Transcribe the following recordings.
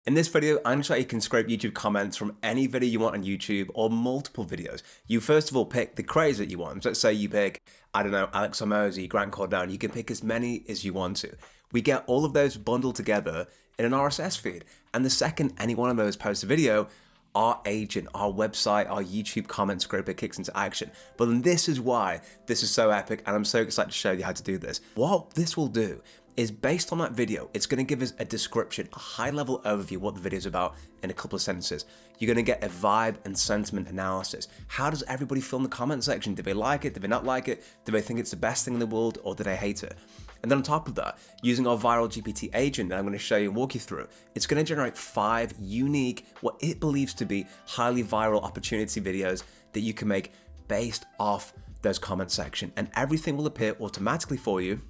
In this video, I'm going to show you can scrape YouTube comments from any video you want on YouTube or multiple videos. You first of all pick the creators that you want. So let's say you pick, I don't know, Alex Hormozi, Grant Cardone. You can pick as many as you want to. We get all of those bundled together in an RSS feed. And the second any one of those posts a video, our agent, our website, our YouTube comment scraper kicks into action. But then this is why this is so epic, and I'm so excited to show you how to do this. What this will do is, based on that video, it's going to give us a description, a high-level overview of what the video is about in a couple of sentences. You're going to get a vibe and sentiment analysis. How does everybody feel in the comment section? Do they like it? Do they not like it? Do they think it's the best thing in the world, or do they hate it? And then on top of that, using our Viral GPT agent that I'm going to show you and walk you through, it's going to generate 5 unique, what it believes to be highly viral opportunity videos that you can make based off those comment section. And everything will appear automatically for you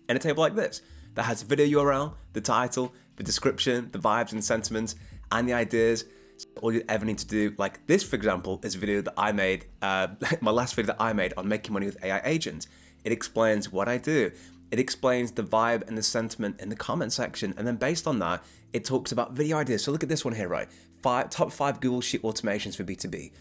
in a table like this that has the video URL, the title, the description, the vibes and sentiments, and the ideas. So all you ever need to do, like this, for example, is a video that I made, my last video that I made on making money with AI agents. It explains what I do. It explains the vibe and the sentiment in the comment section, and then based on that, it talks about video ideas. So look at this one here, right? Top 5 Google Sheet automations for B2B.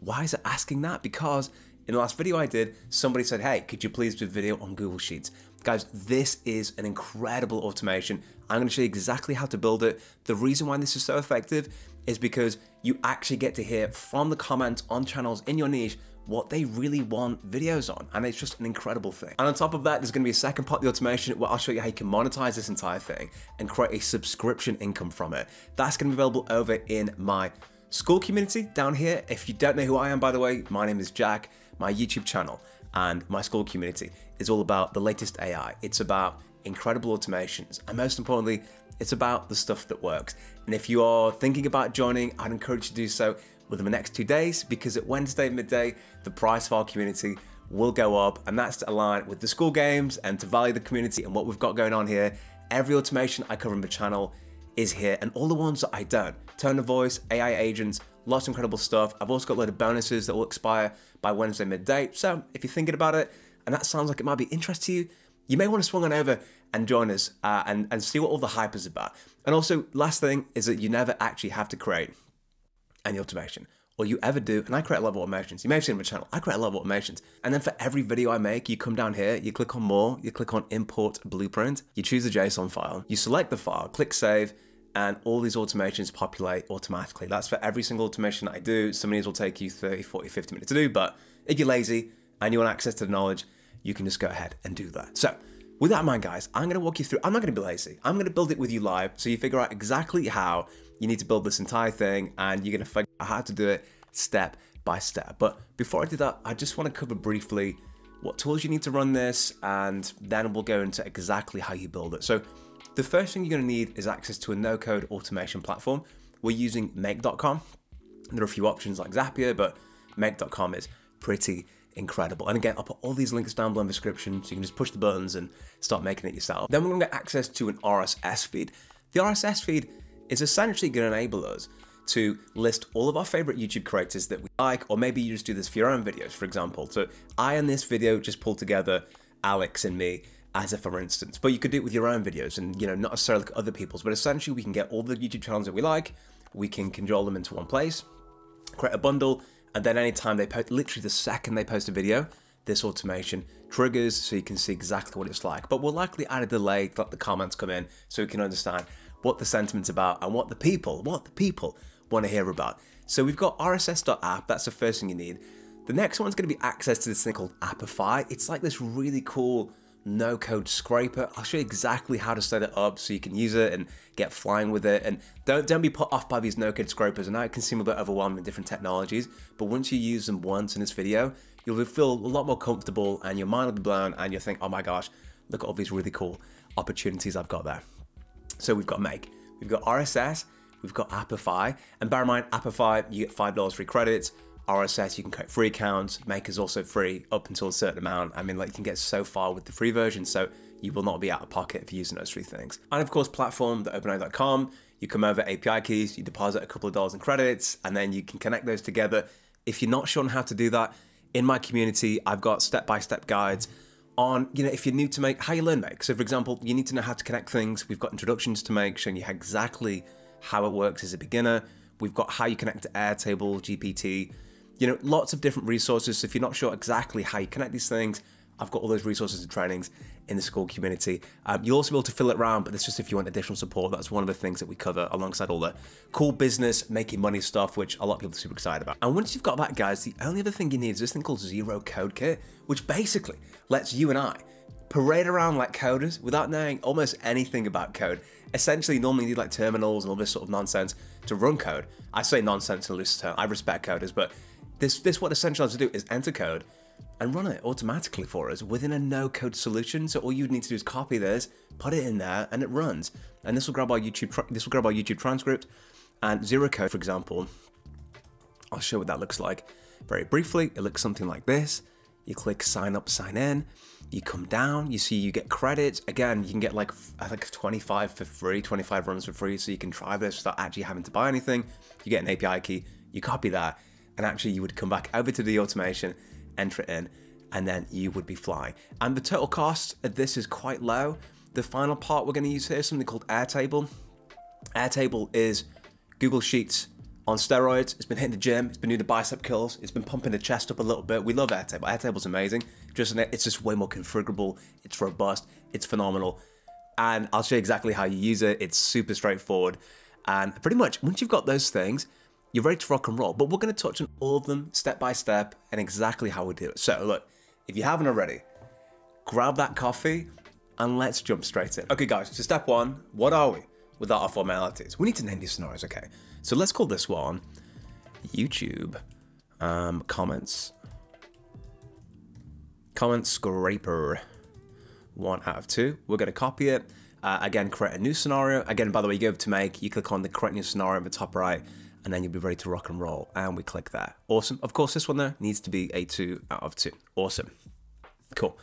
Why is it asking that? Because in the last video I did, somebody said, hey, could you please do a video on Google Sheets? Guys, this is an incredible automation. I'm going to show you exactly how to build it. The reason why this is so effective is because you actually get to hear from the comments on channels in your niche what they really want videos on, and it's just an incredible thing. And on top of that, there's going to be a second part of the automation where I'll show you how you can monetize this entire thing and create a subscription income from it. That's going to be available over in my school community down here. If you don't know who I am, by the way, my name is Jack. My YouTube channel and my school community is all about the latest AI. It's about incredible automations, and most importantly, it's about the stuff that works. And if you are thinking about joining, I'd encourage you to do so within the next 2 days, because at Wednesday midday, the price of our community will go up, and that's to align with the school games and to value the community and what we've got going on here. Every automation I cover in the channel is here, and all the ones that I don't. Tone of voice, AI agents, lots of incredible stuff. I've also got a load of bonuses that will expire by Wednesday midday. So if you're thinking about it and that sounds like it might be interest to you, you may want to swing on over and join us and see what all the hype is about. And also, last thing is that you never actually have to create any automation. All you ever do, and I create a lot of automations. You may have seen on my channel, I create a lot of automations. And then for every video I make, you come down here, you click on more, you click on import blueprint, you choose a JSON file, you select the file, click save, and all these automations populate automatically. That's for every single automation that I do. Some of these will take you 30, 40, 50 minutes to do, but if you're lazy and you want access to the knowledge, you can just go ahead and do that. So with that in mind, guys, I'm gonna walk you through, I'm not gonna be lazy. I'm gonna build it with you live, so you figure out exactly how you need to build this entire thing, and you're gonna figure out how to do it step by step. But before I do that, I just wanna cover briefly what tools you need to run this, and then we'll go into exactly how you build it. So the first thing you're going to need is access to a no-code automation platform. We're using Make.com. There are a few options like Zapier, but Make.com is pretty incredible. And again, I'll put all these links down below in the description, so you can just push the buttons and start making it yourself. Then we're going to get access to an RSS feed. The RSS feed is essentially going to enable us to list all of our favorite YouTube creators that we like, or maybe you just do this for your own videos, for example. So I, in this video, just pulled together Alex and me as a for instance, but you could do it with your own videos and, you know, not necessarily like other people's, but essentially we can get all the YouTube channels that we like, we can control them into one place, create a bundle, and then anytime they post, literally the second they post a video, this automation triggers so you can see exactly what it's like. But we'll likely add a delay to let the comments come in so we can understand what the sentiment's about and what the people want to hear about. So we've got RSS.app, that's the first thing you need. The next one's going to be access to this thing called Appify. It's like this really cool no-code scraper. I'll show you exactly how to set it up so you can use it and get flying with it. And don't be put off by these no-code scrapers. And now it can seem a bit overwhelming with different technologies, but once you use them once in this video, you'll feel a lot more comfortable and your mind will be blown and you'll think, oh my gosh, look at all these really cool opportunities I've got there. So we've got Make, we've got RSS, we've got Appify, and bear in mind, Appify, you get $5 free credits. RSS, you can create free accounts. Make is also free up until a certain amount. I mean, like, you can get so far with the free version, so you will not be out of pocket for using those 3 things. And of course, platform.openai.com. You come over API keys, you deposit a couple of dollars in credits, and then you can connect those together. If you're not sure on how to do that, in my community, I've got step-by-step guides on, you know, if you're new to Make, how you learn Make. So for example, you need to know how to connect things. We've got introductions to Make, showing you exactly how it works as a beginner. We've got how you connect to Airtable, GPT, lots of different resources. So if you're not sure exactly how you connect these things, I've got all those resources and trainings in the Skool community. You'll also be able to fill it around, but it's just if you want additional support. That's one of the things that we cover alongside all the cool business, making money stuff, which a lot of people are super excited about. And once you've got that, guys, the only other thing you need is this thing called Zero Code Kit, which basically lets you and I parade around like coders without knowing almost anything about code. Essentially, normally you need like terminals and all this sort of nonsense to run code. I say nonsense in a loose term. I respect coders, but this what essentially has to do is enter code and run it automatically for us within a no-code solution. So all you need to do is copy this, put it in there, and it runs. And this will grab our YouTube transcript. And Zero Code, for example, I'll show what that looks like very briefly. It looks something like this. You click sign up, sign in. You come down, you see you get credits. Again, you can get like 25 for free, 25 runs for free, so you can try this without actually having to buy anything. You get an API key, you copy that, and actually you would come back over to the automation, enter it in, and then you would be flying. And the total cost of this is quite low. The final part we're going to use here is something called Airtable. Airtable is Google Sheets on steroids. It's been hitting the gym, it's been doing the bicep curls, it's been pumping the chest up a little bit. We love Airtable. Airtable's amazing. It's just way more configurable, it's robust, it's phenomenal. And I'll show you exactly how you use it. It's super straightforward. And pretty much, once you've got those things, you're ready to rock and roll. But we're going to touch on all of them step by step and exactly how we do it. So look, if you haven't already, grab that coffee and let's jump straight in. Okay guys, so step one, what are we without our formalities? We need to name these scenarios, okay? So let's call this one YouTube comments scraper 1 out of 2. We're going to copy it. Again, create a new scenario. Again, by the way, you go to make, you click on the create new scenario in the top right, and then you'll be ready to rock and roll. And we click that. Awesome. Of course, this one there needs to be a 2 out of 2. Awesome. Cool.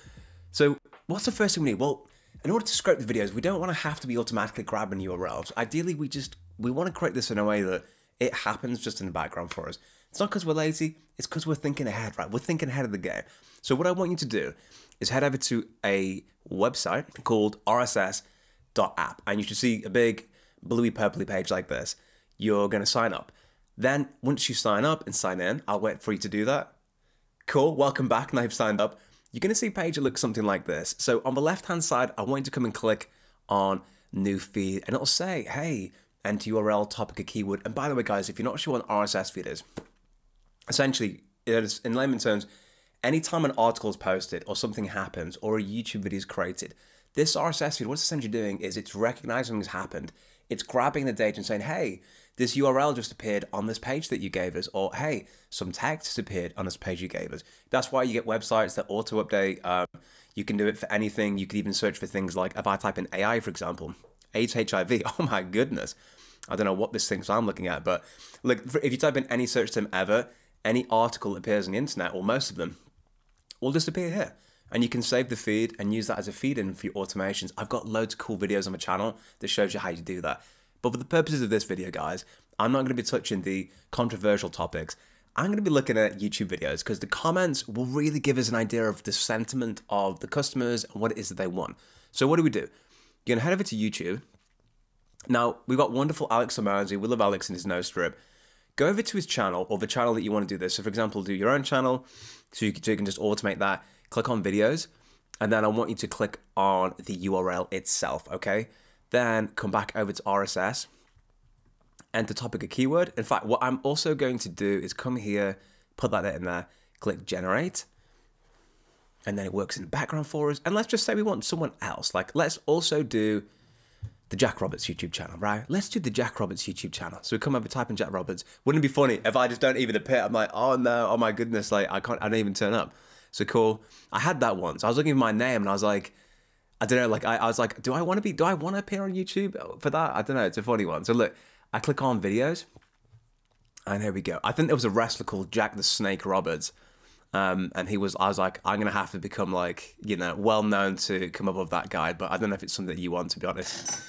So what's the first thing we need? Well, in order to scrape the videos, we don't want to have to be automatically grabbing URLs. Ideally, we want to create this in a way that it happens just in the background for us. It's not because we're lazy, it's because we're thinking ahead, right? We're thinking ahead of the game. So what I want you to do is head over to a website called rss.app, and you should see a big bluey purpley page like this. You're going to sign up. Then once you sign up and sign in, I'll wait for you to do that. Cool, welcome back, now you've signed up. You're going to see a page that looks something like this. So on the left-hand side, I want you to come and click on new feed, and it'll say, hey, enter URL, topic, a keyword. And by the way, guys, if you're not sure what an RSS feed is, essentially, in layman terms, anytime an article is posted or something happens or a YouTube video is created, this RSS feed, what it's essentially doing is it's recognizing what's happened. It's grabbing the data and saying, hey, this URL just appeared on this page that you gave us, or hey, some text just appeared on this page you gave us. That's why you get websites that auto-update. You can do it for anything. You could even search for things like, if I type in AI, for example, AIDS, HIV, oh my goodness. I don't know what this thing's I'm looking at, but look, if you type in any search term ever, any article that appears on the internet, or most of them, will disappear here. And you can save the feed and use that as a feed-in for your automations. I've got loads of cool videos on my channel that shows you how you do that. But for the purposes of this video, guys, I'm not going to be touching the controversial topics. I'm going to be looking at YouTube videos because the comments will really give us an idea of the sentiment of the customers and what it is that they want. So what do? You're going to head over to YouTube. Now, we've got wonderful Alex Hormozi. We love Alex and his nose strip. Go over to his channel or the channel that you want to do this. So for example, do your own channel so you can just automate that. Click on videos, and then I want you to click on the URL itself, okay? Then come back over to RSS, enter topic or keyword. In fact, what I'm also going to do is come here, put that in there, click generate, and then it works in the background for us. And let's just say we want someone else. Like, let's also do the Jack Roberts YouTube channel, right? Let's do the Jack Roberts YouTube channel. So we come over, type in Jack Roberts. Wouldn't it be funny if I just don't even appear? I'm like, oh no, oh my goodness, like I don't even turn up. So cool. I had that once. I was looking at my name and I was like, I don't know, like I was like, do I want to appear on YouTube for that? I don't know, it's a funny one. So look, I click on videos and here we go. I think there was a wrestler called Jack the Snake Roberts. And I was like, I'm going to have to become like, well known to come up with that guy, but I don't know if it's something that you want, to be honest.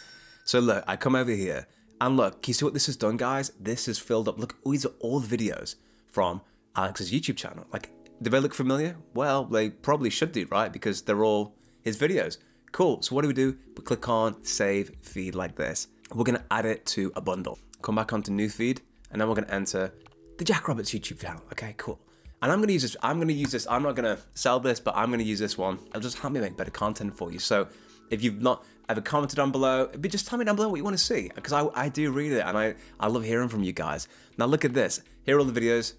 So look, I come over here and look, can you see what this has done, guys? This has filled up, look, these are all the videos from Alex's YouTube channel. Like, do they look familiar? Well, they probably should do, right? Because they're all his videos. Cool, so what do? We click on save feed like this. we're going to add it to a bundle. Come back onto new feed, and then we're going to enter the Jack Roberts YouTube channel. Okay, cool. And I'm going to use this. I'm not going to sell this, but I'm going to use this one. It'll just help me make better content for you. So if you've not ever commented down below, just tell me down below what you want to see, because I do read it, and I love hearing from you guys. Now look at this. Here are all the videos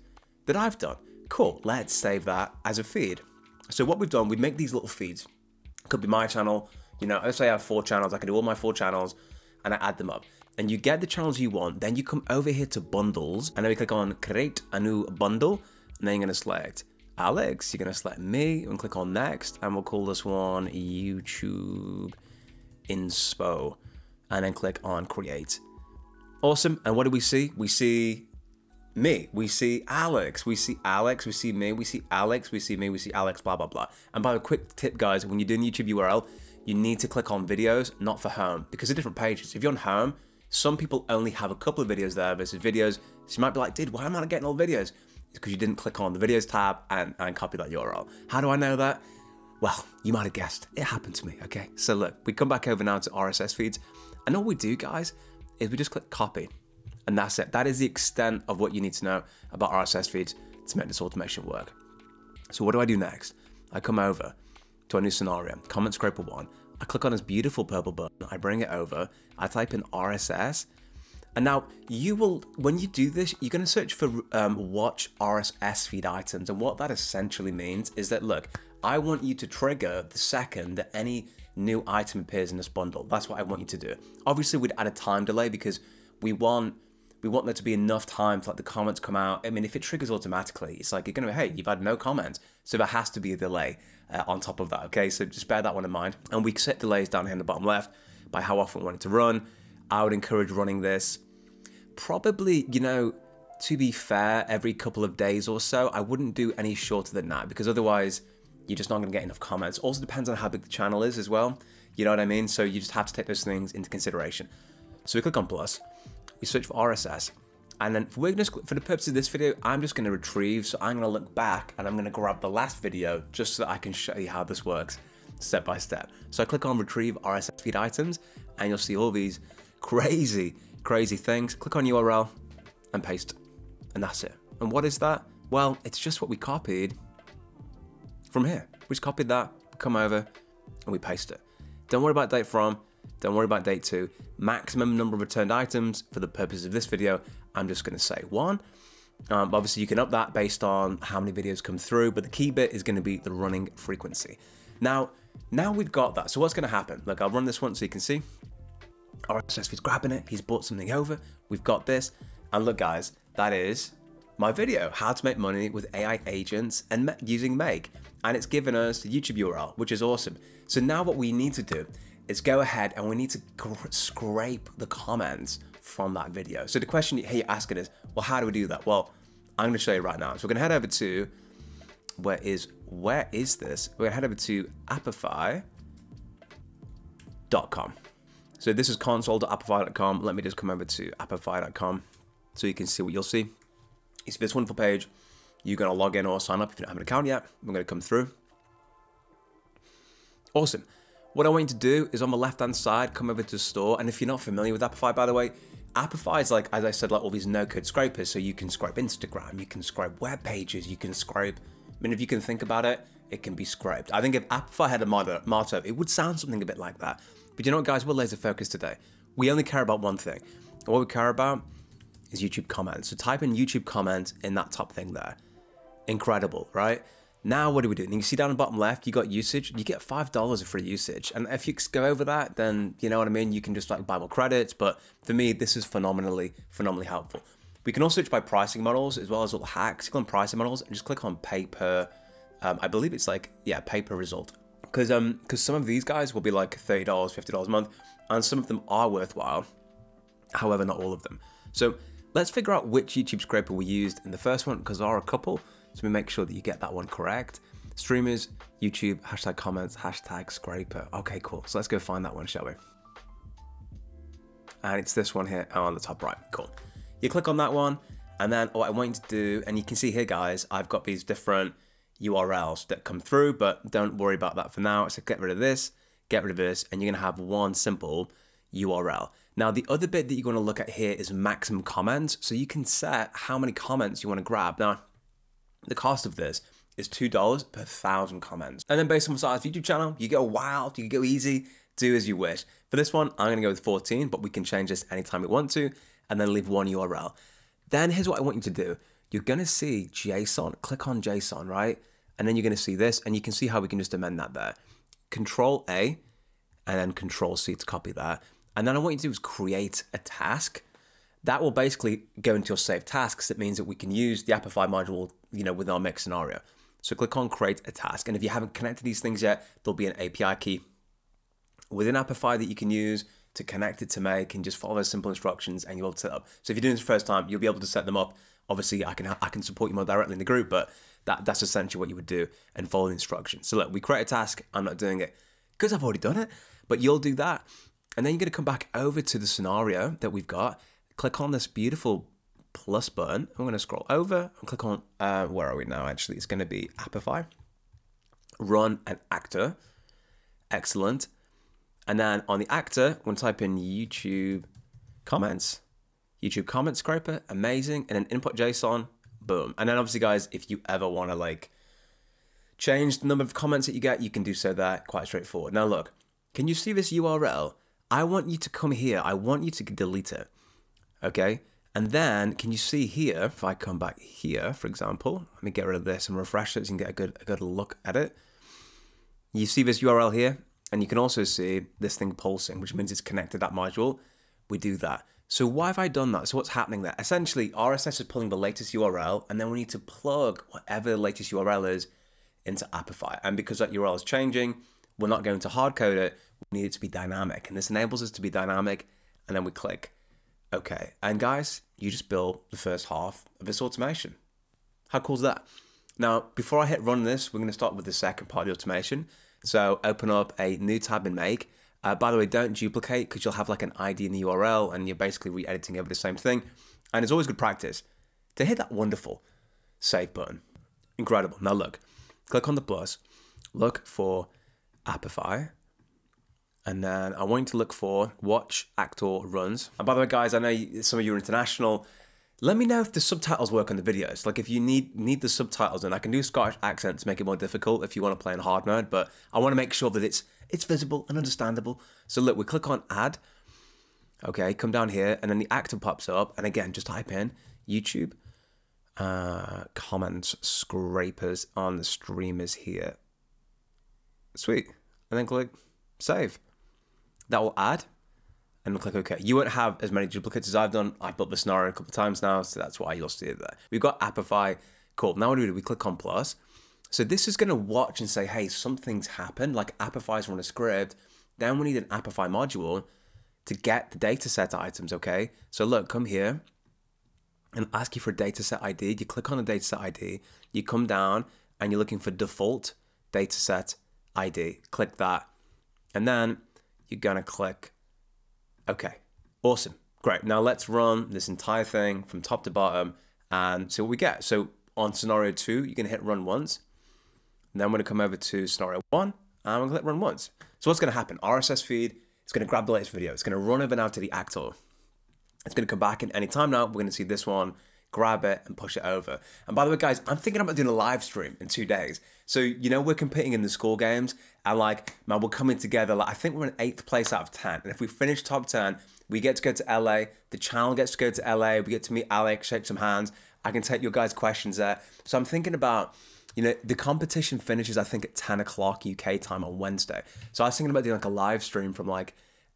that I've done. Cool. Let's save that as a feed. So what we've done, we make these little feeds. It could be my channel. You know, let's say I have 4 channels. I can do all my 4 channels, and I add them up. And you get the channels you want. Then you come over here to bundles, and then we click on create a new bundle. And then you're going to select Alex. You're going to select me and click on next. And we'll call this one YouTube Inspo. And then click on create. Awesome. And what do we see? We see me. We see Alex. We see Alex. We see me. We see Alex. We see me. We see Alex. Blah, blah, blah. And by the quick tip, guys, when you're doing YouTube URL, you need to click on videos, not for home, because they're different pages. If you're on home, some people only have a couple of videos there versus videos. So you might be like, dude, why am I not getting all videos? It's because you didn't click on the videos tab and copy that URL. How do I know that? Well, you might have guessed. It happened to me, okay? So look, we come back over now to RSS feeds. And all we do, guys, is we just click copy. And that's it. That is the extent of what you need to know about RSS feeds to make this automation work. So what do I do next? I come over to a new scenario, comment scraper 1. I click on this beautiful purple button. I bring it over. I type in RSS. And now you will, when you do this, you're going to search for watch RSS feed items. And what that essentially means is that, look, I want you to trigger the second that any new item appears in this bundle. That's what I want you to do. Obviously, we'd add a time delay because we want there to be enough time to let the comments come out. I mean, if it triggers automatically, it's like, you're going to be, hey, you've had no comments. So there has to be a delay on top of that, okay? So just bear that one in mind. And we set delays down here in the bottom left by how often we want it to run. I would encourage running this probably, you know, to be fair, every couple of days or so. I wouldn't do any shorter than that, because otherwise you're just not going to get enough comments. Also depends on how big the channel is as well. You know what I mean? So you just have to take those things into consideration. So we click on plus. We search for RSS, and then for the purpose of this video, I'm just going to retrieve. So I'm going to look back and I'm going to grab the last video just so that I can show you how this works step by step. So I click on retrieve RSS feed items, and you'll see all these crazy things. Click on URL and paste, and that's it. And what is that? Well, it's just what we copied from here. We just copied that, come over, and we paste it. Don't worry about date from. Don't worry about date to. Maximum number of returned items. For the purpose of this video, I'm just going to say 1. Obviously, you can up that based on how many videos come through, but the key bit is going to be the running frequency. Now we've got that. So what's going to happen? Look, I'll run this one so you can see. RSS feed's grabbing it. He's brought something over. We've got this. And look, guys, that is my video, how to make money with AI agents and using Make. And it's given us the YouTube URL, which is awesome. So now what we need to do is go ahead and we need to scrape the comments from that video. So the question you're asking is, well, how do we do that? Well, I'm going to show you right now. So we're going to head over to, where is this? We're going to head over to Apify.com. So this is console.apify.com. Let me just come over to apify.com so you can see what you'll see. It's this wonderful page. You're going to log in or sign up if you don't have an account yet. We're going to come through. Awesome. What I want you to do is on the left-hand side, come over to store. And if you're not familiar with Apify, by the way, Apify is like, as I said, like all these no-code scrapers. So you can scrape Instagram, you can scrape web pages, you can scrape, I mean, if you can think about it, it can be scraped. I think if Apify had a motto, it would sound something a bit like that. But you know what, guys, we're laser focused today. We only care about one thing. And what we care about is YouTube comments. So type in YouTube comments in that top thing there. Incredible, right? Now, what do we do? And you see down the bottom left, you got usage. You get $5 of free usage. And if you go over that, then you know what I mean? You can just like buy more credits. But for me, this is phenomenally helpful. We can also search by pricing models as well as little hacks. Click on pricing models and just click on pay per, I believe it's like, yeah, pay per result. Because some of these guys will be like $30, $50 a month. And some of them are worthwhile. However, not all of them. So let's figure out which YouTube scraper we used in the first one, because there are a couple. So we make sure that you get that one correct. Streamers, YouTube, hashtag comments, hashtag scraper. Okay, cool. So let's go find that one, shall we? And it's this one here on the top right. Cool. You click on that one, and then what I want you to do, and you can see here, guys, I've got these different URLs that come through, but don't worry about that for now. So get rid of this, get rid of this, and you're gonna have one simple URL. Now, the other bit that you're going to look at here is maximum comments. So you can set how many comments you want to grab. Now, the cost of this is $2 per 1,000 comments. And then based on the size of the YouTube channel, you go wild, you go easy, do as you wish. For this one, I'm going to go with 14, but we can change this anytime we want to, and then leave one URL. Then here's what I want you to do. You're going to see JSON, click on JSON, right? And then you're going to see this, and you can see how we can just amend that there. Control A, and then Control C to copy that. And then I want you to do is create a task. That will basically go into your saved tasks. It means that we can use the Apify module, with our mix scenario. So click on create a task. And if you haven't connected these things yet, there'll be an API key within Apify that you can use to connect it to Make, and just follow those simple instructions and you'll set up. So if you're doing this for the first time, you'll be able to set them up. Obviously, I can support you more directly in the group, but that's essentially what you would do and follow the instructions. So look, we create a task. I'm not doing it because I've already done it, but you'll do that. And then you're going to come back over to the scenario that we've got. Click on this beautiful plus button. I'm going to scroll over and click on, where are we now? Actually, it's going to be Apify. Run an actor. Excellent. And then on the actor, I'm going to type in YouTube comments. YouTube comment scraper, amazing. And then input JSON, boom. And then obviously, guys, if you ever want to change the number of comments that you get, you can do so there, quite straightforward. Now look, can you see this URL? I want you to come here. I want you to delete it, okay? And then can you see here, if I come back here, for example, let me get rid of this and refresh it so you can get a good look at it. You see this URL here, and you can also see this thing pulsing, which means it's connected to that module. We do that. So why have I done that? So what's happening there? Essentially, RSS is pulling the latest URL, and then we need to plug whatever the latest URL is into Apify. And because that URL is changing, we're not going to hard code it. We need it to be dynamic. And this enables us to be dynamic. And then we click OK. And guys, you just build the first half of this automation. How cool is that? Now, before I hit run this, we're going to start with the second part of the automation. So open up a new tab in Make. By the way, don't duplicate, because you'll have an ID in the URL and you're basically re-editing over the same thing. And it's always good practice to hit that wonderful save button. Incredible. Now look, click on the plus, look for Apify, and then I want you to look for watch actor runs. And by the way, guys, I know some of you are international. Let me know if the subtitles work on the videos. If you need the subtitles, and I can do Scottish accent to make it more difficult if you want to play in hard mode, but I want to make sure that it's visible and understandable. So look, we click on add. Okay, come down here, and then the actor pops up. And again, just type in YouTube comments scrapers on the streamers here. Sweet. And then click save. That will add. And we'll click OK. You won't have as many duplicates as I've done. I've built the scenario a couple of times now, so that's why you'll see it there. We've got Apify. Cool. Now what do? We click on plus. So this is going to watch and say, hey, something's happened, like Apify's run a script. Then we need an Apify module to get the dataset items, okay? So look, come here and ask you for a dataset ID. You click on the dataset ID, you come down and you're looking for default dataset ID. Click that. And then you're going to click OK. Awesome. Great. Now let's run this entire thing from top to bottom and see what we get. So on scenario 2, you're going to hit run once. And then I'm going to come over to scenario 1 and I'm going to click run once. So what's going to happen? RSS feed is going to grab the latest video. It's going to run over now to the actor. It's going to come back in any time now. We're going to see this one, grab it and push it over. And by the way, guys, I'm thinking about doing a live stream in 2 days. So, we're competing in the score games and man, we're coming together. I think we're in 8th place out of 10. And if we finish top 10, we get to go to LA. The channel gets to go to LA. We get to meet Alex, shake some hands. I can take your guys' questions there. So I'm thinking about, the competition finishes, I think, at 10 o'clock UK time on Wednesday. So I was thinking about doing a live stream from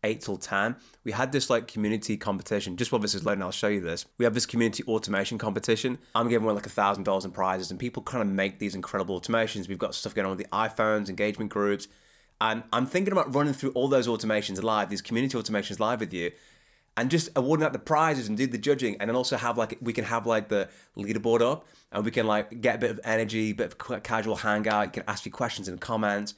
8 till 10. We had this community competition. Just while this is loading, I'll show you this. We have this community automation competition. I'm giving away $1,000 in prizes, and people kind of make these incredible automations. We've got stuff going on with the iPhones, engagement groups. And I'm thinking about running through all those automations live, these community automations live with you, and just awarding out the prizes and do the judging. And then also have we can have the leaderboard up, and we can get a bit of energy, a bit of casual hangout. You can ask me questions in the comments.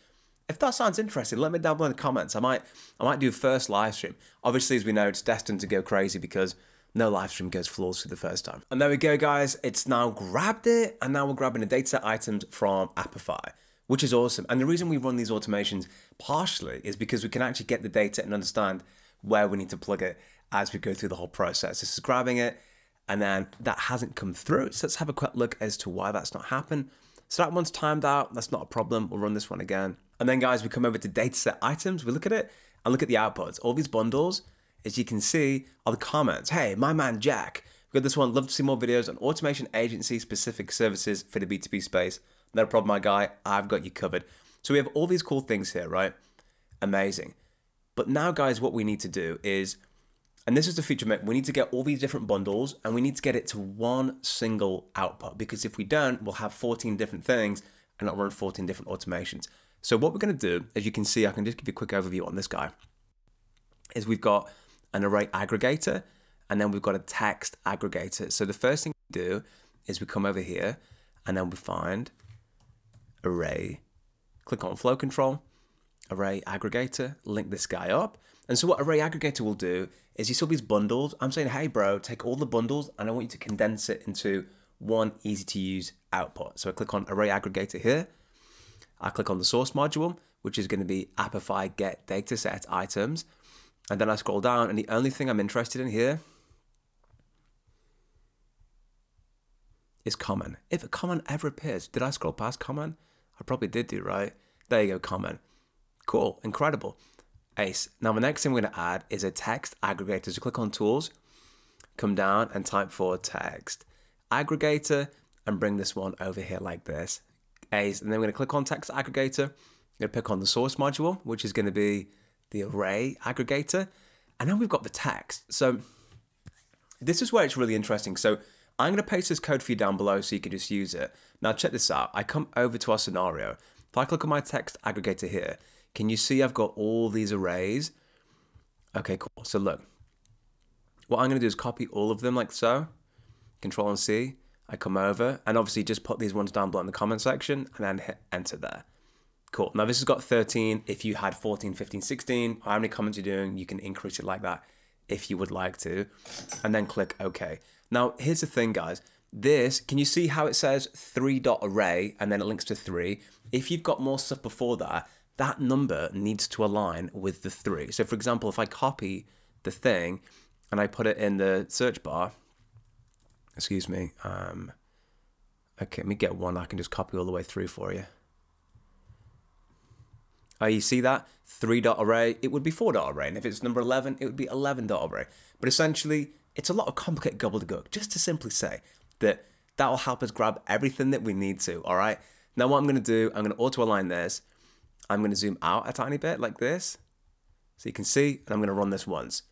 If that sounds interesting, let me down below in the comments. I might do a first live stream. Obviously, as we know, it's destined to go crazy because no live stream goes flawlessly the first time. And there we go, guys. It's now grabbed it, and now we're grabbing the dataset items from Apify, which is awesome. And the reason we run these automations partially is because we can actually get the data and understand where we need to plug it as we go through the whole process. This is grabbing it, and then that hasn't come through. So let's have a quick look as to why that's not happened. So that one's timed out. That's not a problem. We'll run this one again. And then guys, we come over to dataset items. We look at it and look at the outputs. All these bundles, as you can see, are the comments. Hey, my man Jack. We've got this one. Love to see more videos on automation agency specific services for the B2B space. No problem, my guy. I've got you covered. So we have all these cool things here, right? Amazing. But now, guys, what we need to do is, and this is the feature, we need to get all these different bundles and we need to get it to one single output, because if we don't, we'll have 14 different things and not run 14 different automations. So what we're going to do, as you can see, I can just give you a quick overview on this guy, is we've got an array aggregator and then we've got a text aggregator. So the first thing we do is we come over here and then we find array, click on flow control, array aggregator, link this guy up. And so what array aggregator will do is you saw these bundles. I'm saying, hey bro, take all the bundles and I want you to condense it into one easy to use output. So I click on array aggregator here. I click on the source module, which is going to be Apify get dataset items. And then I scroll down and the only thing I'm interested in here is comment. If a comment ever appears, did I scroll past comment? I probably did do, right? There you go, comment. Cool, incredible. Ace. Now the next thing we're going to add is a text aggregator. So click on tools, come down and type for text aggregator and bring this one over here like this. Ace. And then we're going to click on text aggregator. We're going to pick on the source module, which is going to be the array aggregator. And then we've got the text. So this is where it's really interesting. So I'm going to paste this code for you down below so you can just use it. Now check this out. I come over to our scenario. If I click on my text aggregator here, can you see I've got all these arrays? Okay, cool. So look, what I'm going to do is copy all of them like so. Control and C. I come over and obviously just put these ones down below in the comment section and then hit enter there. Cool. Now this has got 13. If you had 14, 15, 16, how many comments you're doing, you can increase it like that if you would like to. And then click OK. Now here's the thing, guys. This, can you see how it says 3.array and then it links to 3? If you've got more stuff before that, that number needs to align with the 3. So for example, if I copy the thing and I put it in the search bar, excuse me, okay, let me get one I can just copy all the way through for you. Oh, you see that? 3.array, it would be 4.array. And if it's number 11, it would be 11.array. But essentially, it's a lot of complicated gobbledygook, just to simply say that will help us grab everything that we need to, all right? Now what I'm going to do, I'm going to auto-align this. I'm going to zoom out a tiny bit like this, so you can see, and I'm going to run this once.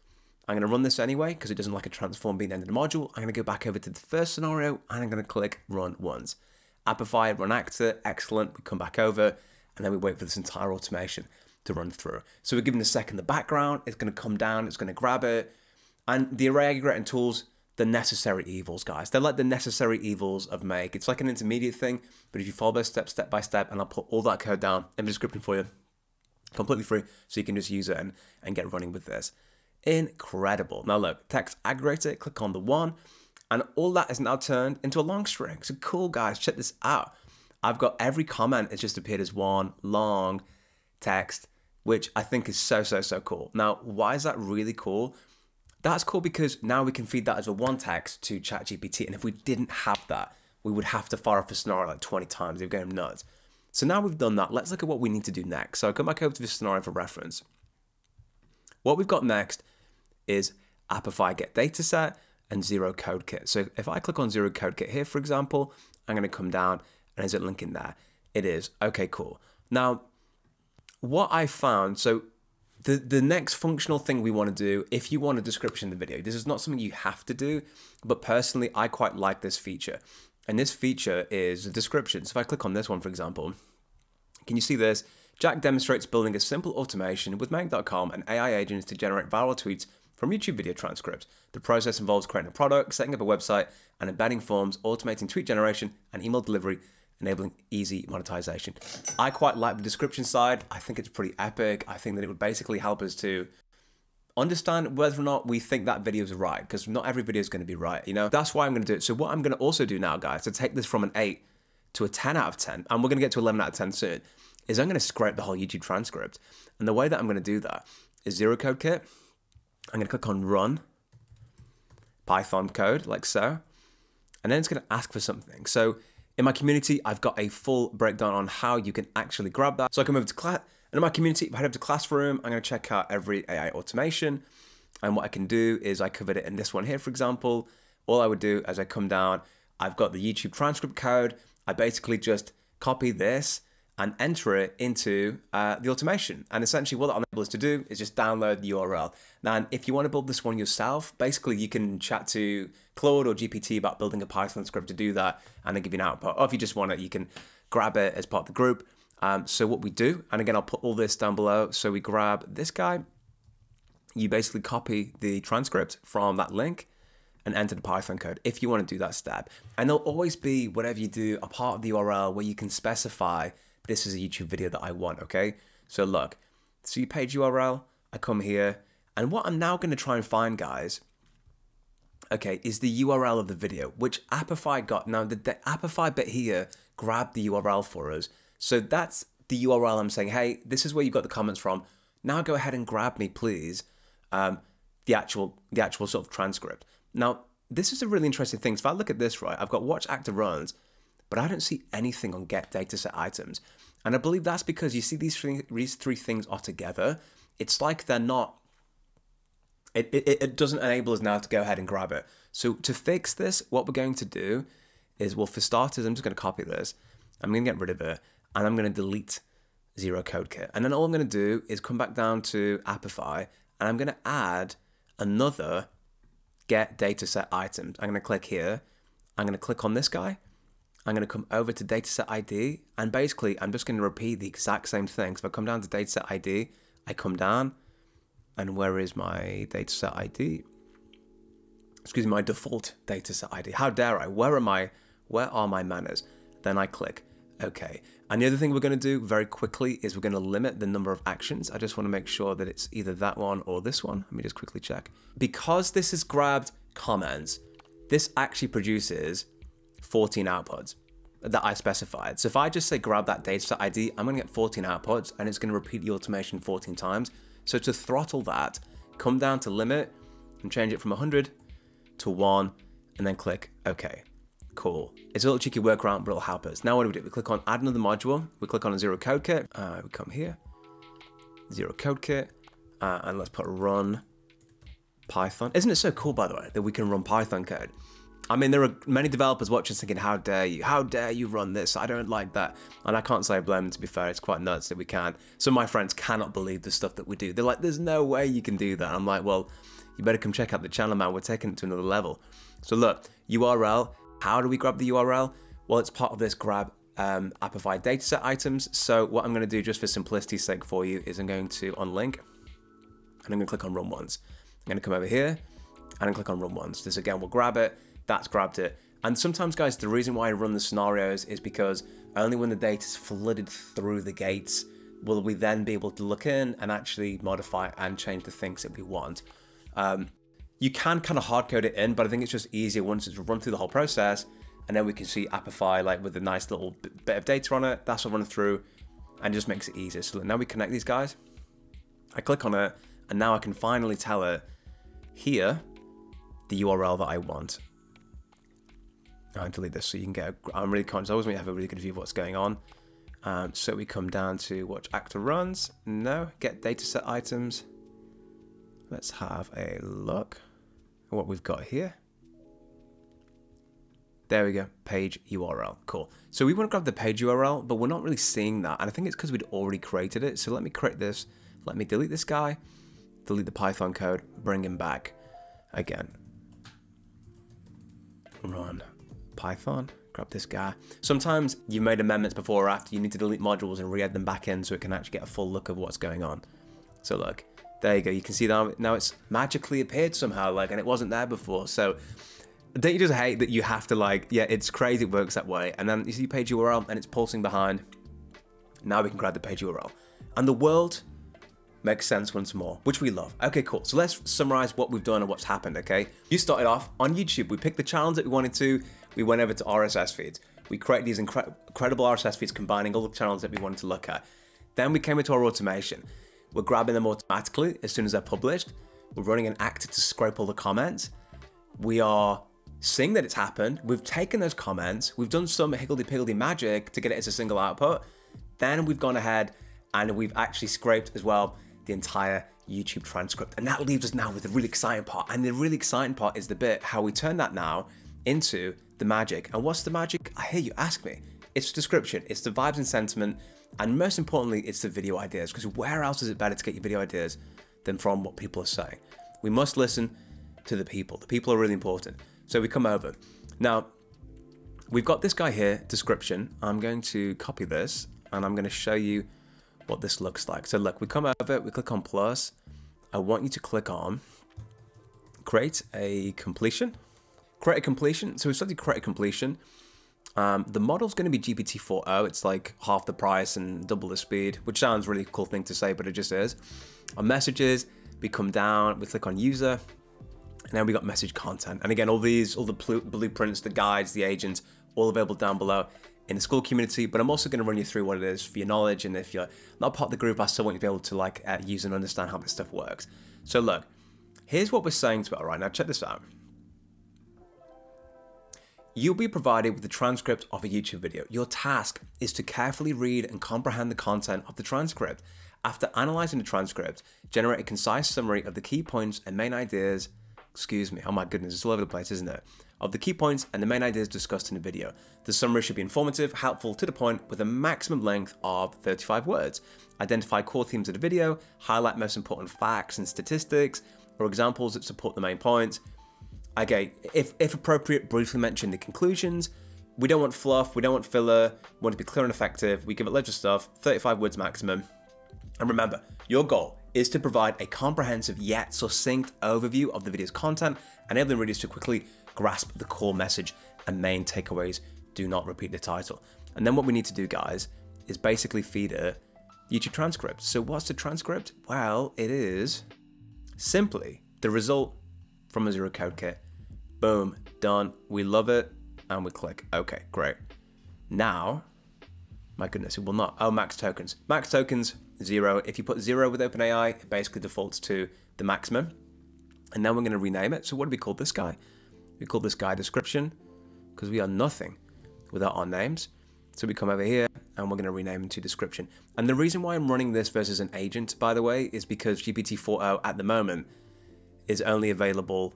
I'm going to run this anyway, because it doesn't like a transform being the end of the module. I'm going to go back over to the first scenario, and I'm going to click run once. Apify, run actor, excellent. We come back over, and then we wait for this entire automation to run through. So we're giving a second the background, it's going to come down, it's going to grab it, and the array aggregating tools, the necessary evils, guys. They're like the necessary evils of Make. It's like an intermediate thing, but if you follow those steps step by step, and I'll put all that code down in the description for you, completely free, so you can just use it and get running with this. Incredible. Now look, text aggregator, click on the one, and all that is now turned into a long string. So cool, guys, check this out. I've got every comment, it's just appeared as one long text, which I think is so cool. Now, why is that really cool? That's cool because now we can feed that as a one text to ChatGPT. And if we didn't have that, we would have to fire off a scenario like 20 times. It would go nuts. So now we've done that. Let's look at what we need to do next. So I come back over to this scenario for reference. What we've got next is Apify get dataset and Zero Code Kit. So if I click on Zero Code Kit here, for example, I'm going to come down and is it linking there? It is. Okay, cool. Now, what I found, so the next functional thing we want to do, if you want a description in the video, this is not something you have to do, but personally, I quite like this feature. And this feature is a description. So if I click on this one, for example, can you see this? Jack demonstrates building a simple automation with Make.com and AI agents to generate viral tweets from YouTube video transcripts. The process involves creating a product, setting up a website, and embedding forms, automating tweet generation and email delivery, enabling easy monetization. I quite like the description side. I think it's pretty epic. I think that it would basically help us to understand whether or not we think that video is right, because not every video is going to be right, you know? That's why I'm going to do it. So what I'm going to also do now, guys, to take this from an 8 to a 10 out of 10, and we're going to get to 11 out of 10 soon, is I'm going to scrape the whole YouTube transcript. And the way that I'm going to do that is Zero Code Kit. I'm going to click on run Python code like so. And then it's going to ask for something. So in my community, I've got a full breakdown on how you can actually grab that. So I can move to class. And in my community, if I head over to Classroom, I'm going to check out every AI automation. And what I can do is I covered it in this one here, for example. All I would do as I come down, I've got the YouTube transcript code. I basically just copy this and enter it into the automation. And essentially what that enables us to do is just download the URL. Now, if you want to build this one yourself, basically you can chat to Claude or GPT about building a Python script to do that and then give you an output. Or if you just want it, you can grab it as part of the group. So what we do, and again, I'll put all this down below. So we grab this guy. You basically copy the transcript from that link and enter the Python code if you want to do that step. And there'll always be, whatever you do, a part of the URL where you can specify this is a YouTube video that I want, okay? So look, see page URL, I come here, and what I'm now going to try and find, guys, okay, is the URL of the video, which Apify got. Now, the Apify bit here grabbed the URL for us. So that's the URL I'm saying, hey, this is where you got the comments from. Now go ahead and grab me, please, the actual sort of transcript. Now, this is a really interesting thing. So if I look at this, right, I've got watch active runs, but I don't see anything on get dataset items. And I believe that's because you see these three things are together. It's like they're not, it doesn't enable us now to go ahead and grab it. So to fix this, what we're going to do is, well, for starters, I'm just going to copy this. I'm going to get rid of it, and I'm going to delete Zero Code Kit. And then all I'm going to do is come back down to Apify, and I'm going to add another get dataset items. I'm going to click here. I'm going to click on this guy. I'm going to come over to dataset ID, and basically I'm just going to repeat the exact same thing. So if I come down to dataset ID, I come down, and where is my dataset ID? Excuse me, my default dataset ID. How dare I? Where are my manners? Then I click OK. And the other thing we're going to do very quickly is we're going to limit the number of actions. I just want to make sure that it's either that one or this one. Let me just quickly check. Because this is grabbed comments, this actually produces 14 outputs that I specified. So if I just say grab that dataset ID, I'm going to get 14 outputs, and it's going to repeat the automation 14 times. So to throttle that, come down to limit and change it from 100 to 1, and then click OK. Cool. It's a little cheeky workaround, but it'll help us. Now what do? We click on add another module. We click on a Zero Code Kit. We come here, Zero Code Kit, and let's put run Python. Isn't it so cool, by the way, that we can run Python code? I mean, there are many developers watching thinking, how dare you run this? I don't like that. And I can't say I blame them, to be fair. It's quite nuts that we can. Some of my friends cannot believe the stuff that we do. They're like, there's no way you can do that. I'm like, well, you better come check out the channel, man. We're taking it to another level. So look, URL. How do we grab the URL? Well, it's part of this grab Apify dataset items. So what I'm going to do, just for simplicity's sake for you, is I'm going to unlink, and I'm going to click on run once. I'm going to come over here and click on run once. This again will grab it. That's grabbed it. And sometimes, guys, the reason why I run the scenarios is because only when the data is flooded through the gates will we then be able to look in and actually modify and change the things that we want. You can kind of hard code it in, but I think it's just easier once it's run through the whole process, and then we can see Apify like with a nice little bit of data on it. That's what running through, and just makes it easier. So now we connect these guys. I click on it, and now I can finally tell it here the URL that I want. I'll delete this so you can get I'm really conscious. I always want you to have a really good view of what's going on. So we come down to watch active runs. No, get dataset items. Let's have a look at what we've got here. There we go, page URL, cool. So we want to grab the page URL, but we're not really seeing that. And I think it's because we'd already created it. So let me create this. Let me delete this guy, delete the Python code, bring him back again. Run Python, grab this guy. Sometimes you've made amendments before or after, you need to delete modules and re-add them back in so it can actually get a full look of what's going on. So look, there you go. You can see that now it's magically appeared somehow, like, and it wasn't there before. So don't you just hate that you have to, like, yeah, it's crazy it works that way. And then you see page URL and it's pulsing behind. Now we can grab the page URL. And the world makes sense once more, which we love. Okay, cool. So let's summarize what we've done and what's happened, okay? You started off on YouTube. We picked the channels that we wanted to. We went over to RSS feeds. We created these incredible RSS feeds combining all the channels that we wanted to look at. Then we came into our automation. We're grabbing them automatically as soon as they're published. We're running an actor to scrape all the comments. We are seeing that it's happened. We've taken those comments. We've done some higgledy-piggledy magic to get it as a single output. Then we've gone ahead and we've actually scraped as well the entire YouTube transcript. And that leaves us now with the really exciting part. And the really exciting part is the bit how we turn that now into the magic. And what's the magic? I hear you ask me. It's description, it's the vibes and sentiment, and most importantly, it's the video ideas. Because where else is it better to get your video ideas than from what people are saying? We must listen to the people. The people are really important. So we come over. Now, we've got this guy here, description. I'm going to copy this and I'm going to show you what this looks like. So look, we come over, we click on plus. I want you to click on create a completion. Create a completion. So we've started to create a completion. The model's going to be GPT-4o. It's like half the price and double the speed, which sounds really cool thing to say, but it just is. On messages, we come down, we click on user, and then we got message content. And again, all the blueprints, the guides, the agents, all available down below in the School community. But I'm also going to run you through what it is for your knowledge. And if you're not part of the group, I still want you to be able to like use and understand how this stuff works. So look, here's what we're saying to it. All right, now check this out. You'll be provided with the transcript of a YouTube video. Your task is to carefully read and comprehend the content of the transcript. After analyzing the transcript, generate a concise summary of the key points and main ideas. Excuse me, oh my goodness, it's all over the place, isn't it? Of the key points and the main ideas discussed in the video. The summary should be informative, helpful, to the point, with a maximum length of 35 words. Identify core themes of the video, highlight most important facts and statistics, or examples that support the main points. Okay, if appropriate, briefly mention the conclusions. We don't want fluff, we don't want filler, we want to be clear and effective. We give it loads of stuff, 35 words maximum. And remember, your goal is to provide a comprehensive yet succinct overview of the video's content, enabling readers to quickly grasp the core message and main takeaways. Do not repeat the title. And then what we need to do, guys, is basically feed a YouTube transcript. So what's the transcript? Well, it is simply the result from a Zero Code Kit. Boom, done. We love it. And we click OK, great. Now, my goodness, it will not. Oh, max tokens. Max tokens, 0. If you put 0 with OpenAI, it basically defaults to the maximum. And then we're going to rename it. So what do we call this guy? We call this guy description because we are nothing without our names. So we come over here and we're going to rename it to description. And the reason why I'm running this versus an agent, by the way, is because GPT-4o at the moment is only available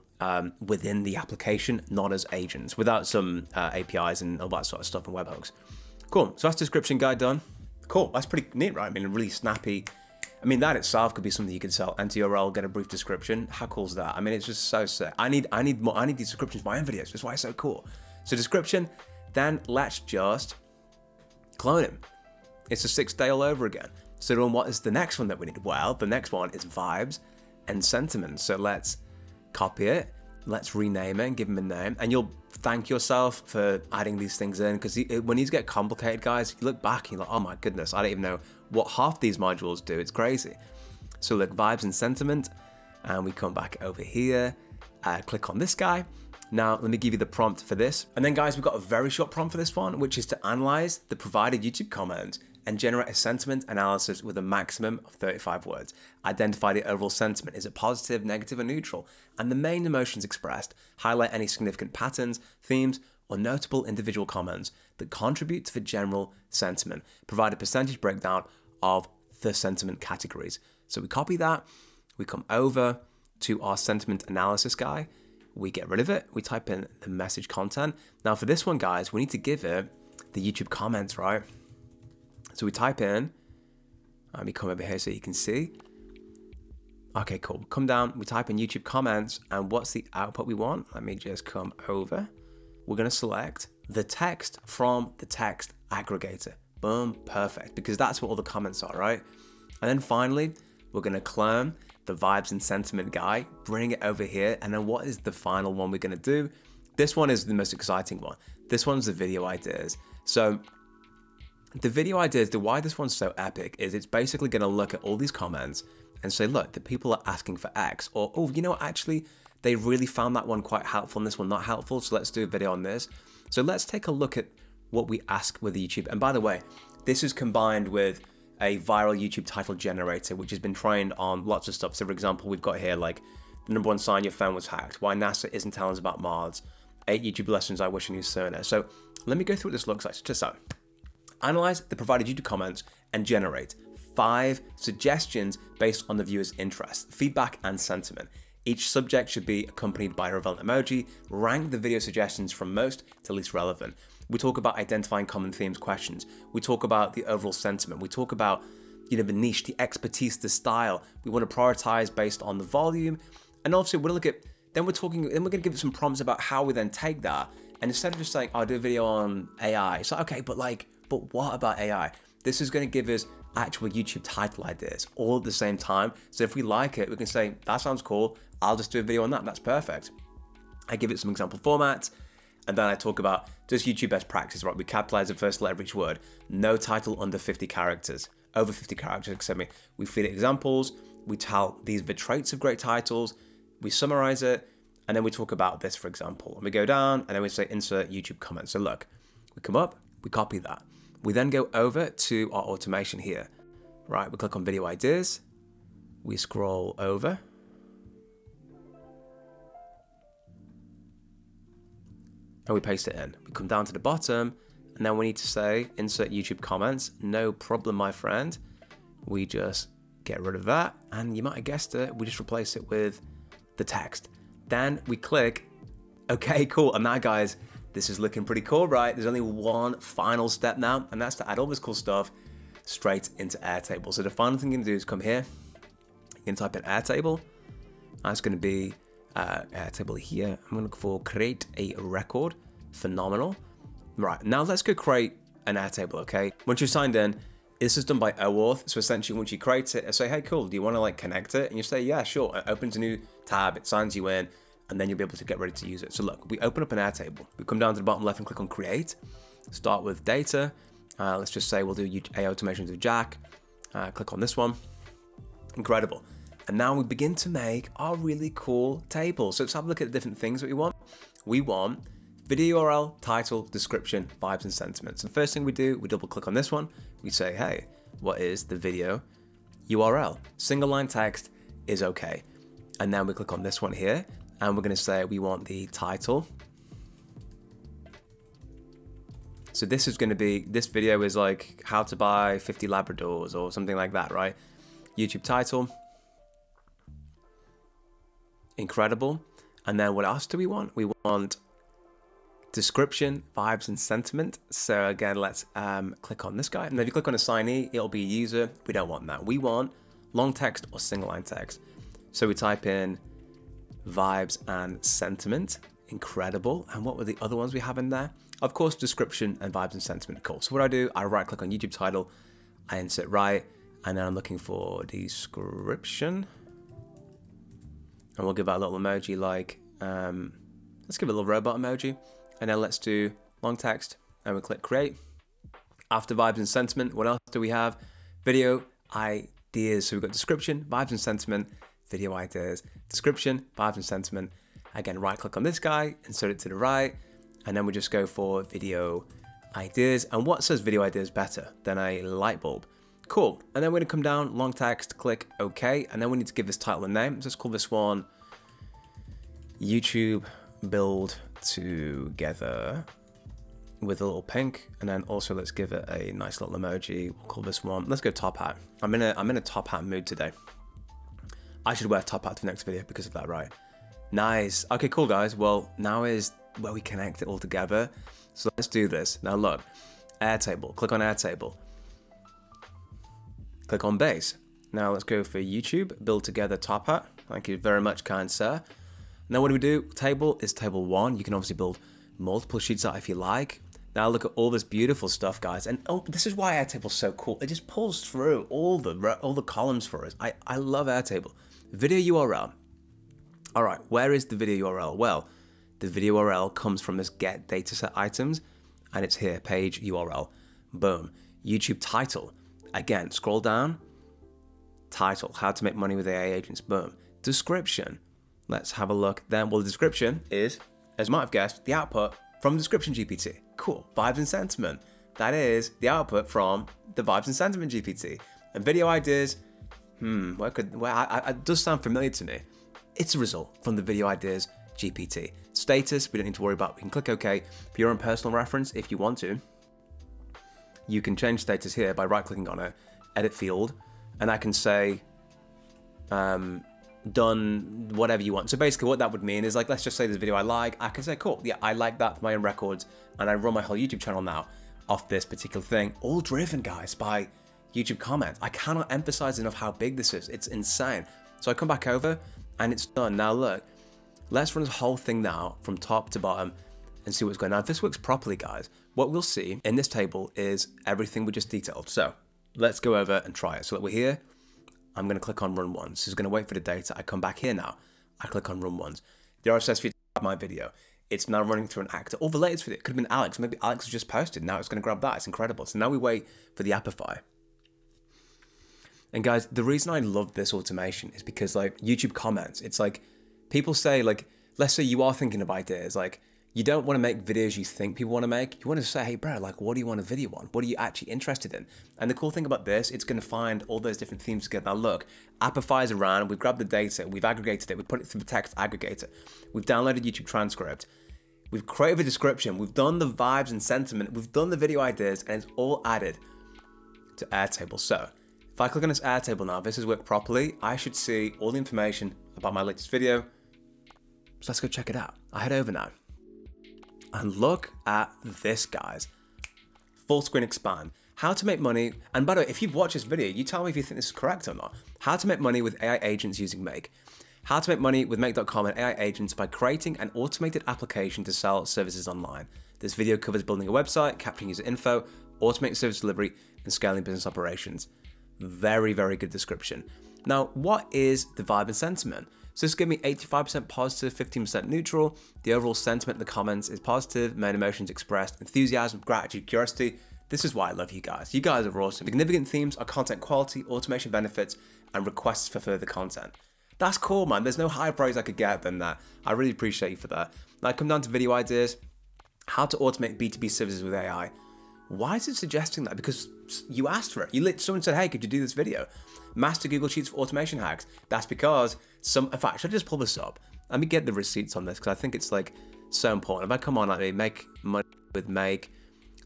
within the application, not as agents, without some APIs and all that sort of stuff and webhooks. Cool, so that's description guide done. Cool, that's pretty neat, right? I mean, really snappy. I mean, that itself could be something you could sell. Anti-URL, get a brief description. How cool is that? I mean, it's just so sick. I need these descriptions for my own videos. That's why it's so cool. So description, then let's just clone him. It's a 6th day all over again. So then what is the next one that we need? Well, the next one is vibes and sentiment. So let's copy it, let's rename it and give him a name, and you'll thank yourself for adding these things in, because when these get complicated, guys, you look back and you're like, oh my goodness, I don't even know what half these modules do. It's crazy. So look, vibes and sentiment, and we come back over here, click on this guy. Now let me give you the prompt for this, and then guys, we've got a very short prompt for this one, which is to analyze the provided YouTube comments and generate a sentiment analysis with a maximum of 35 words. Identify the overall sentiment. Is it positive, negative, or neutral? And the main emotions expressed. Highlight any significant patterns, themes, or notable individual comments that contribute to the general sentiment. Provide a percentage breakdown of the sentiment categories. So we copy that, we come over to our sentiment analysis guy, we get rid of it, we type in the message content. Now for this one, guys, we need to give it the YouTube comments, right? So we type in, let me come over here so you can see. Okay, cool. Come down, we type in YouTube comments, and what's the output we want? Let me just come over. We're gonna select the text from the text aggregator. Boom, perfect, because that's what all the comments are, right? And then finally, we're gonna clone the vibes and sentiment guy, bring it over here, and then what is the final one we're gonna do? This one is the most exciting one. This one's the video ideas. So the video ideas, why this one's so epic is it's basically gonna look at all these comments and say, look, the people are asking for X, or, oh, you know what, actually, they really found that one quite helpful and this one not helpful, so let's do a video on this. So let's take a look at what we ask with YouTube. And by the way, this is combined with a viral YouTube title generator, which has been trained on lots of stuff. So for example, we've got here like the #1 sign your phone was hacked, why NASA isn't telling us about Mars, 8 YouTube lessons I wish I knew sooner. So let me go through what this looks like. So just so, analyze the provided YouTube comments and generate 5 suggestions based on the viewer's interest, feedback, and sentiment. Each subject should be accompanied by a relevant emoji. Rank the video suggestions from most to least relevant. We talk about identifying common themes, questions. We talk about the overall sentiment. We talk about, the niche, the expertise, the style. We want to prioritize based on the volume. And obviously we're going to look at, then we're going to give it some prompts about how we then take that. And instead of just saying, I'll do a video on AI, it's like, okay, but what about AI? This is going to give us actual YouTube title ideas all at the same time. So if we like it, we can say, that sounds cool. I'll just do a video on that. That's perfect. I give it some example formats. And then I talk about just YouTube best practice, right? We capitalize the first letter of each word. No title under 50 characters. Over 50 characters, excuse me. We feed it examples. We tell these are the traits of great titles. We summarize it. And then we talk about this, for example. And we go down and then we say insert YouTube comments. So look, we come up, we copy that. We then go over to our automation here, right? We click on video ideas. We scroll over. And we paste it in. We come down to the bottom and then we need to say insert YouTube comments. No problem, my friend. We just get rid of that. And you might have guessed it, we just replace it with the text. Then we click, okay, cool. And now guys, this is looking pretty cool, right? There's only one final step now, and that's to add all this cool stuff straight into Airtable. So the final thing you're gonna do is come here, you can type in Airtable. That's gonna be Airtable here. I'm gonna look for create a record. Phenomenal. Right, now let's go create an Airtable, okay? Once you're signed in, this is done by OAuth. So essentially once you create it, I say, hey, cool, do you wanna connect it? And you say, yeah, sure. It opens a new tab, it signs you in, and then you'll be able to get ready to use it. So look, we open up an Airtable. We come down to the bottom left and click on create. Start with data. Let's just say we'll do AI automations with Jack. Click on this one. Incredible. And now we begin to make our really cool table. So let's have a look at the different things that we want. We want video URL, title, description, vibes, and sentiments. And the first thing we do, we double click on this one. We say, hey, what is the video URL? Single line text is okay. And then we click on this one here. And we're gonna say we want the title. So this is gonna be, this video is like how to buy 50 Labradors or something like that, right? YouTube title. Incredible. And then what else do we want? We want description, vibes, and sentiment. So again, let's click on this guy. And if you click on assignee, it'll be a user. We don't want that. We want long text or single line text. So we type in vibes and sentiment. Incredible. And what were the other ones we have in there? Of course, description and vibes and sentiment. Cool. So what I do, I right click on YouTube title, I insert right, and then I'm looking for description. And we'll give that a little emoji like, let's give it a little robot emoji. And then let's do long text and we click create. After vibes and sentiment, what else do we have? Video ideas. So we've got description, vibes and sentiment, video ideas, description, vibes and sentiment. Again, right click on this guy, insert it to the right, and then we just go for video ideas. And what says video ideas better than a light bulb? Cool. And then we're gonna come down, long text, click OK, and then we need to give this title a name. So let's call this one YouTube Build Together with a little pink, and then also let's give it a nice little emoji. We'll call this one, let's go top hat. I'm in a top hat mood today. I should wear a top hat for the next video because of that, right? Nice. Okay, cool guys. Well, now is where we connect it all together. So let's do this. Now look, Airtable, click on Airtable. Click on base. Now let's go for YouTube, build together top hat. Thank you very much, kind sir. Now what do we do? Table is table 1. You can obviously build multiple sheets out if you like. Now look at all this beautiful stuff, guys. And oh, this is why Airtable's so cool. It just pulls through all the columns for us. I love Airtable. Video URL. All right, where is the video URL? Well, the video URL comes from this get dataset items, and it's here, page URL. Boom. YouTube title. Again, scroll down. Title, how to make money with AI agents. Boom. Description. Let's have a look then. Well, the description is, as you might have guessed, the output from Description GPT. Cool. Vibes and sentiment. That is the output from the Vibes and Sentiment GPT. And video ideas, it does sound familiar to me. It's a result from the Video Ideas GPT. Status, we don't need to worry about. We can click OK. For your own personal reference, if you want to, you can change status here by right-clicking on it, edit field, and I can say, done whatever you want. So basically what that would mean is, like, let's just say there's a video I like. I can say, cool, yeah, I like that for my own records, and I run my whole YouTube channel now off this particular thing, all driven, guys, by YouTube comments. I cannot emphasize enough how big this is. It's insane. So I come back over and it's done. Now look, let's run this whole thing now from top to bottom and see what's going on. If this works properly, guys, what we'll see in this table is everything we just detailed. So let's go over and try it. So that we're here, I'm going to click on run once. So it's going to wait for the data. I come back here now. I click on run once. The RSS feed of my video. It's now running through an actor or the latest video. It could have been Alex. Maybe Alex has just posted. Now it's going to grab that. It's incredible. So now we wait for the Apify. And guys, the reason I love this automation is because, like, YouTube comments, it's like people say, like, let's say you are thinking of ideas, like, you don't want to make videos you think people want to make. You want to say, hey, bro, like, what do you want a video on? What are you actually interested in? And the cool thing about this, it's going to find all those different themes together. Now, look, Apify's around. We've grabbed the data. We've aggregated it. We put it through the text aggregator. We've downloaded YouTube transcript. We've created a description. We've done the vibes and sentiment. We've done the video ideas, and it's all added to Airtable. So if I click on this Airtable now, if this has worked properly, I should see all the information about my latest video. So let's go check it out. I head over now. And look at this, guys. Full screen expand. How to make money. And by the way, if you've watched this video, you tell me if you think this is correct or not. How to make money with AI agents using Make. How to make money with Make.com and AI agents by creating an automated application to sell services online. This video covers building a website, capturing user info, automating service delivery, and scaling business operations. Very, very good description. Now, what is the vibe and sentiment? So this gives me 85% positive, 15% neutral. The overall sentiment in the comments is positive, main emotions expressed, enthusiasm, gratitude, curiosity. This is why I love you guys. You guys are awesome. Significant themes are content quality, automation benefits, and requests for further content. That's cool, man. There's no higher praise I could get than that. I really appreciate you for that. Now I come down to video ideas, how to automate B2B services with AI. Why is it suggesting that? Because you asked for it. Someone said, hey, could you do this video? Master Google Sheets for automation hacks. That's because in fact, should I just pull this up? Let me get the receipts on this because I think it's, like, so important. If I come on, like, make money with Make,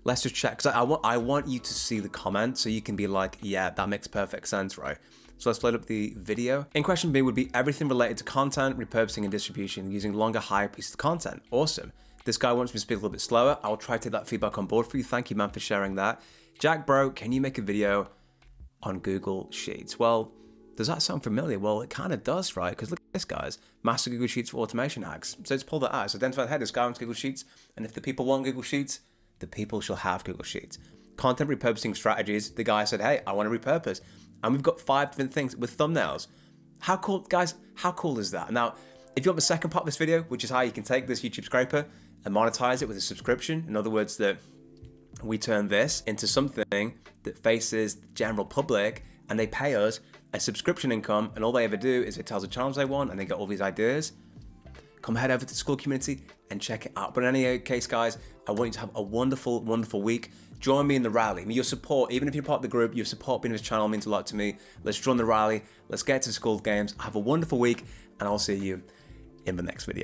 let's just check. Because I want you to see the comment so you can be like, yeah, that makes perfect sense, right? So let's load up the video. In question B would be everything related to content, repurposing, and distribution using longer, higher pieces of content. Awesome. This guy wants me to speak a little bit slower. I'll try to take that feedback on board for you. Thank you, man, for sharing that. Jack, bro, can you make a video on Google Sheets? Well, does that sound familiar? Well, it kind of does, right? Because look at this, guys. Master Google Sheets for automation hacks. So let's pull that out. So identify, hey, this guy wants Google Sheets. And if the people want Google Sheets, the people shall have Google Sheets. Content repurposing strategies. The guy said, hey, I want to repurpose. And we've got 5 different things with thumbnails. How cool, guys, how cool is that? Now, if you want the second part of this video, which is how you can take this YouTube scraper and monetize it with a subscription, in other words, that we turn this into something that faces the general public and they pay us a subscription income, and all they ever do is it tells the channels they want and they get all these ideas. Come head over to the School Community and check it out. But in any case, guys, I want you to have a wonderful, wonderful week. Join me in the rally. I mean, your support, even if you're part of the group, your support being on this channel means a lot to me. Let's join the rally. Let's get to School Games. Have a wonderful week, and I'll see you in the next video.